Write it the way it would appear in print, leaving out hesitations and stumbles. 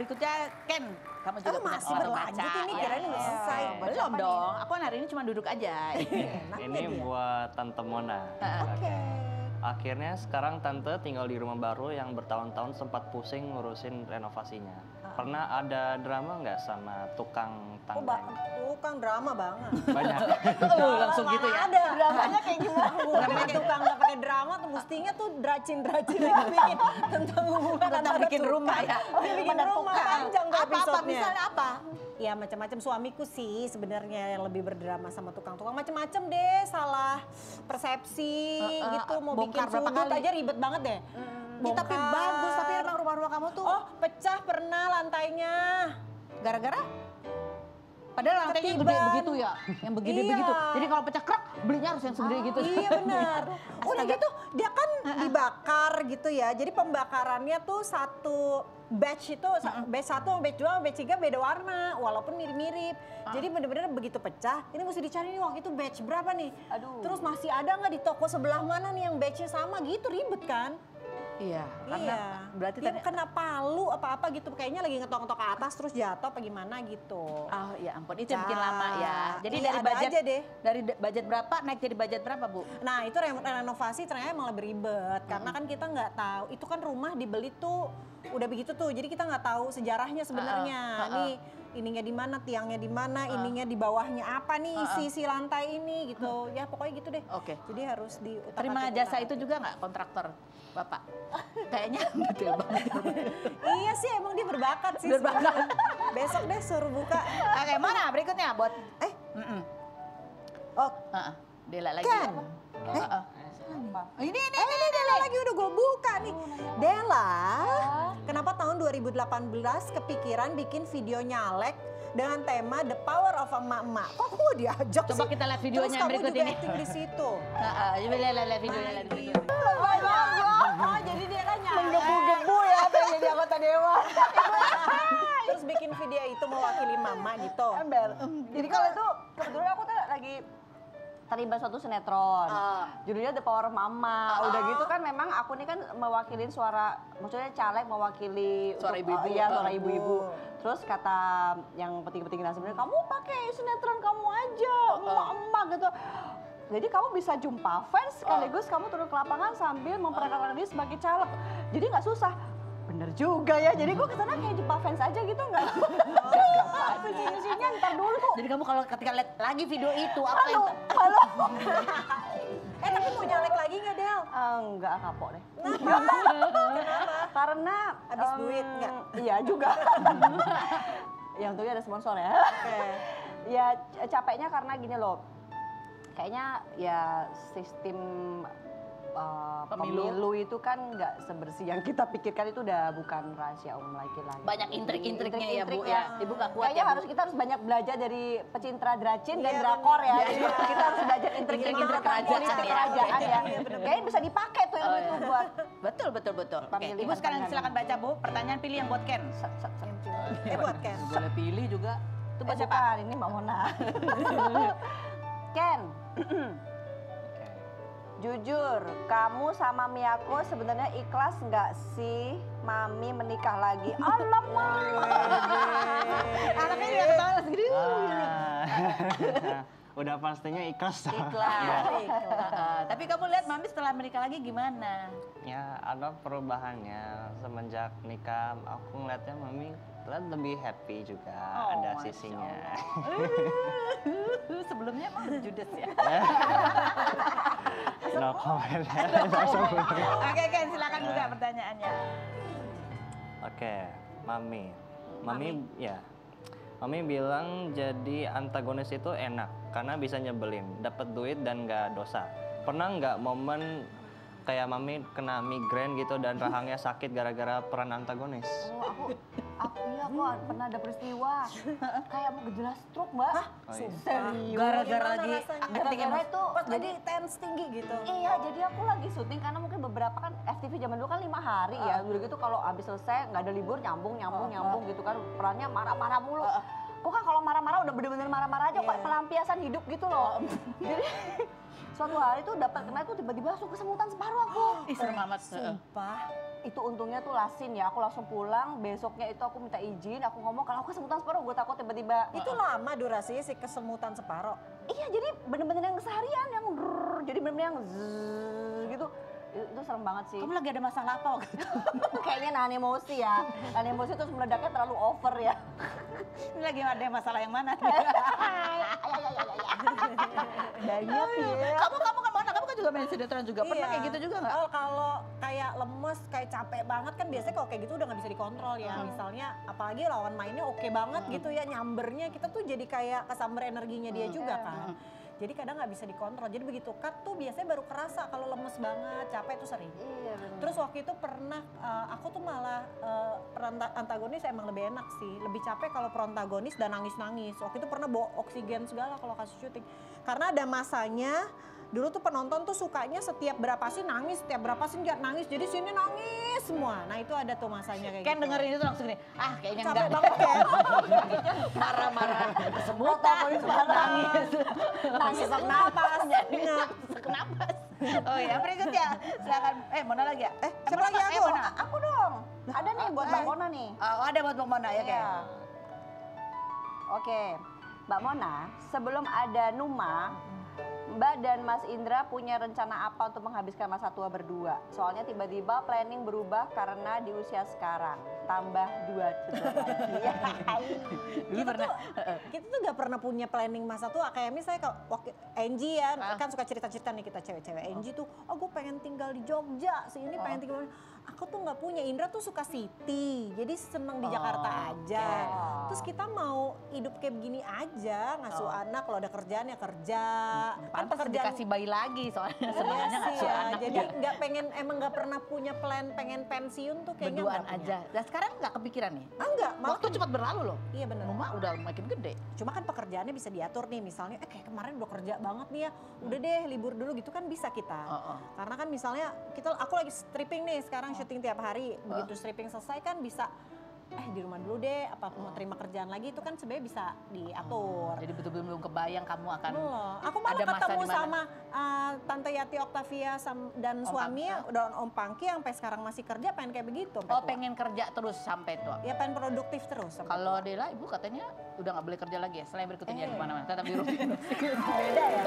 berikutnya Ken, kamu juga punya masih sesuatu berlanjut baca. ini, Ya. kirain udah selesai. Belum dong, aku kan hari ini cuma duduk aja. Ini buat Tante Mona. Oke. Akhirnya sekarang Tante tinggal di rumah baru yang bertahun-tahun sempat pusing ngurusin renovasinya. Pernah ada drama nggak sama tukang tangganya? Tukang drama banget. Banyak. Langsung gitu ya. Ada dramanya kayak gimana? Bukan tukang nggak pakai drama tuh mestinya tuh dracin-dracin yang bikin tentang hubungan Tentang antara bikin tukang. rumah ya. Oh, bikin rumah panjang tuh Apa episode-nya. misalnya apa? Ya macam-macam, suamiku sih sebenarnya yang lebih berdrama sama tukang-tukang macam-macam deh, salah persepsi gitu, mau bikin bongkar berapa sudut kali? aja ribet banget deh. Ya, tapi bagus, tapi emang rumah-rumah kamu tuh Oh, pecah pernah lantainya. gara-gara? Padahal lantainya Ketiban. gede begitu ya, yang begini Iya. begitu. Jadi kalau pecah krak, belinya harus yang segede gitu. Iya benar. Udah gitu dia kan dibakar gitu ya. Jadi pembakarannya tuh satu batch itu, batch 1 sama batch 2 sama batch 3 beda warna. Walaupun mirip-mirip. Jadi bener-bener begitu pecah, ini mesti dicari nih waktu itu batch berapa nih. Aduh. Terus masih ada nggak di toko sebelah mana nih yang batchnya sama gitu, ribet kan. Iya, karena Iya. berarti dia tadi kena palu apa-apa gitu. Kayaknya lagi ngetok-ngetok ke atas terus jatuh apa gimana gitu. Oh ya ampun, itu yang bikin lama ya. Jadi Iya, dari ada budget aja deh. dari budget berapa naik jadi budget berapa, Bu? Nah itu renovasi ternyata emang lebih ribet karena kan kita nggak tahu itu kan rumah dibeli tuh udah begitu tuh jadi kita nggak tahu sejarahnya sebenarnya nih ininya di mana tiangnya di mana ininya di bawahnya apa nih isi lantai ini gitu ya pokoknya gitu deh. Oke. Jadi harus diutak-atik. Terima jasa itu juga nggak kontraktor Bapak? Kayaknya betul banget. Iya sih emang dia berbakat sih. Berbakat. sebenarnya. Besok deh suruh buka. Oke, mana berikutnya buat Oh Dela lagi. Ken. Ini ini Dela lagi udah gue buka nih. Dela, kenapa tahun 2018 kepikiran bikin video nyalek dengan tema The Power of Emak-emak? Kok aku diajak Coba sih? kita lihat videonya Terus kamu berikut juga ini. acting di situ. Coba lihat videonya lagi. Oh, jadi Dela nyalek. Menggebu-gebu ya pengen jadi anggota dewan. Terus bikin video itu mewakili mama gitu. Ember. Jadi kalau itu kebetulan aku tuh lagi terlibat suatu sinetron. Judulnya The Power of Mama. Udah gitu kan memang aku nih kan mewakilin suara, maksudnya caleg mewakili Suara untuk- ibu-ibu. Iya, suara ibu-ibu. Terus kata yang petinggi-petinggi sebenarnya, kamu pakai sinetron kamu aja, emak-emak gitu. Jadi kamu bisa jumpa fans sekaligus kamu turun ke lapangan sambil memperkenalkan diri sebagai caleg. Jadi nggak susah. Bener juga ya, jadi gue kesana kayak jumpa fans aja gitu nggak? Visi-misinya ntar dulu tuh. Jadi kamu kalau ketika lihat lagi video itu apa yang Halo. Tapi mau nyalek lagi nggak Del? Enggak kapok deh. Karena Habis duit nggak? Iya juga. Ya untungnya ada sponsor ya. Ya capeknya karena gini loh. Kayaknya ya sistem pemilu itu kan nggak sebersih yang kita pikirkan, itu udah bukan rahasia umum lagi. banyak intrik-intriknya ya Bu Intrik-intriknya. ya. Ibu gak kuat Kayaknya ya Bu? kita harus banyak belajar dari pecinta dracin dan Iya, drakor ya. bener. Jadi kita harus belajar intrik-intrik kerajaan politik ya. kerajaan ya. Iya, bener. Kayaknya bisa dipakai tuh ilmu itu buat Betul. Oke, Pemilihan Ibu sekarang pandangan. silakan baca Bu. Pertanyaan pilih yang buat Ken. Buat Ken. Boleh pilih juga. Itu buat siapa? bukan, ini Mbak Mona. Ken, jujur, kamu sama Miyako sebenarnya ikhlas nggak sih Mami menikah lagi? Alamak. Anaknya juga ketawa segini. Udah pastinya ikhlas. Ikhlas. Tapi kamu lihat Mami setelah menikah lagi gimana? Ya ada perubahannya semenjak nikah. Aku ngeliatnya Mami lebih happy juga, ada Masya sisinya. Sebelumnya emang judes ya. No comment. Oke Ken, silakan buka pertanyaannya. Oke, Mami ya. Mami bilang jadi antagonis itu enak karena bisa nyebelin, dapat duit dan nggak dosa. Pernah nggak momen kayak Mami kena migrain gitu dan rahangnya sakit gara-gara peran antagonis? Oh, iya kok pernah ada peristiwa kayak mau gejala stroke, Mbak. Oh, iya. Serius. Gara-gara Gimana lagi rasanya? Gara-gara itu Pas jadi lagi tense tinggi gitu. iya, jadi aku lagi syuting karena mungkin beberapa kan FTV zaman dulu kan 5 hari ya. Udah gitu kalau habis selesai nggak ada libur nyambung gitu kan, perannya marah-marah mulu. Aku kan kalau marah-marah udah bener-bener marah-marah aja, kok pelampiasan hidup gitu loh. Jadi suatu hari tuh dapat kena tuh tiba-tiba langsung kesemutan separuh aku. Ih, serem amat. Sumpah. Itu untungnya tuh lasin ya, aku langsung pulang, besoknya itu aku minta izin, aku ngomong kalau aku kesemutan separuh, gue takut tiba-tiba. Itu lama durasinya si kesemutan separoh. Iya, jadi bener-bener yang seharian, yang jadi bener-bener yang zzz, gitu. Itu serem banget sih. Kamu lagi ada masalah apa waktu itu? Kayaknya nahan emosi ya, nahan emosi terus meledaknya terlalu over ya. Ini lagi ada masalah yang mana? Banyak ya. Kamu kan mana? Kamu kan juga main sinetron juga. Pernah kayak gitu juga nggak? Kalau kayak lemes, kayak capek banget kan biasanya kalau kayak gitu udah nggak bisa dikontrol ya. Misalnya apalagi lawan mainnya oke banget gitu ya, nyambernya kita tuh jadi kayak kesamber energinya dia juga kan. Jadi kadang nggak bisa dikontrol. Jadi begitu cut tuh biasanya baru kerasa kalau lemes banget, capek tuh sering. Iya bener. Terus waktu itu pernah aku tuh malah peran antagonis emang lebih enak sih. Lebih capek kalau protagonis dan nangis-nangis. Waktu itu pernah bawa oksigen segala kalau kasih syuting. Karena ada masanya dulu tuh penonton tuh sukanya setiap berapa sih nangis, setiap berapa sih nangis. Jadi sini nangis semua. Nah itu ada tuh masanya kayak Kan gitu. dengerin itu langsung nih, kayaknya Capek enggak. banget ya. Marah-marah, semutan, Protagonis nangis. Nangis Sesak napas. Ingat. Kenapa? Oh ya, berikutnya. Silakan. Mona lagi ya? Siapa lagi aku? Mona. Aku dong. Ada nih buat Mbak Mona nih. Oh, ada buat Mbak Mona ya kayak. Iya. Oke, Mbak Mona, sebelum ada Numa, Mbak dan Mas Indra punya rencana apa untuk menghabiskan masa tua berdua? Soalnya tiba-tiba planning berubah karena di usia sekarang. Tambah 2 lagi. Kita tuh gak pernah punya planning masa tua. Kayak misalnya kalau waktu Angie ya, kan suka cerita-cerita nih kita cewek-cewek. Angie tuh, gue pengen tinggal di Jogja, si ini pengen tinggal. Aku tuh nggak punya. Indra tuh suka city, jadi seneng di Jakarta aja. Terus kita mau hidup kayak begini aja, ngasuh anak, kalau ada kerjaan ya kerja. Kan Pantas dikasih bayi lagi soalnya sebenarnya Iya nggak sih ya. anak Jadi nggak pengen, emang nggak pernah punya plan pengen pensiun tuh kayaknya berduaan nggak punya. aja. Dan sekarang nggak kepikiran nih. Enggak, malah Waktu cepat berlalu loh. iya bener. Numa udah makin gede. Cuma kan pekerjaannya bisa diatur nih, misalnya kayak kemarin udah kerja banget nih ya, udah deh libur dulu gitu kan bisa kita. Karena kan misalnya aku lagi stripping nih sekarang syuting tiap hari, begitu stripping selesai kan bisa di rumah dulu deh, apa mau terima kerjaan lagi itu kan sebenarnya bisa diatur. Jadi betul-betul belum kebayang kamu akan Belum. Aku malah ada masa ketemu di mana? sama Tante Yati Octavia dan suaminya, udah Om Pangki yang sampai sekarang masih kerja pengen kayak begitu. sampai Oh, tua. pengen kerja terus sampai tua. Ya pengen produktif terus. sampai Kalau tua. Dela, ibu katanya udah nggak boleh kerja lagi ya, selain berikutnya di mana-mana, tetap di rumah. Beda ya.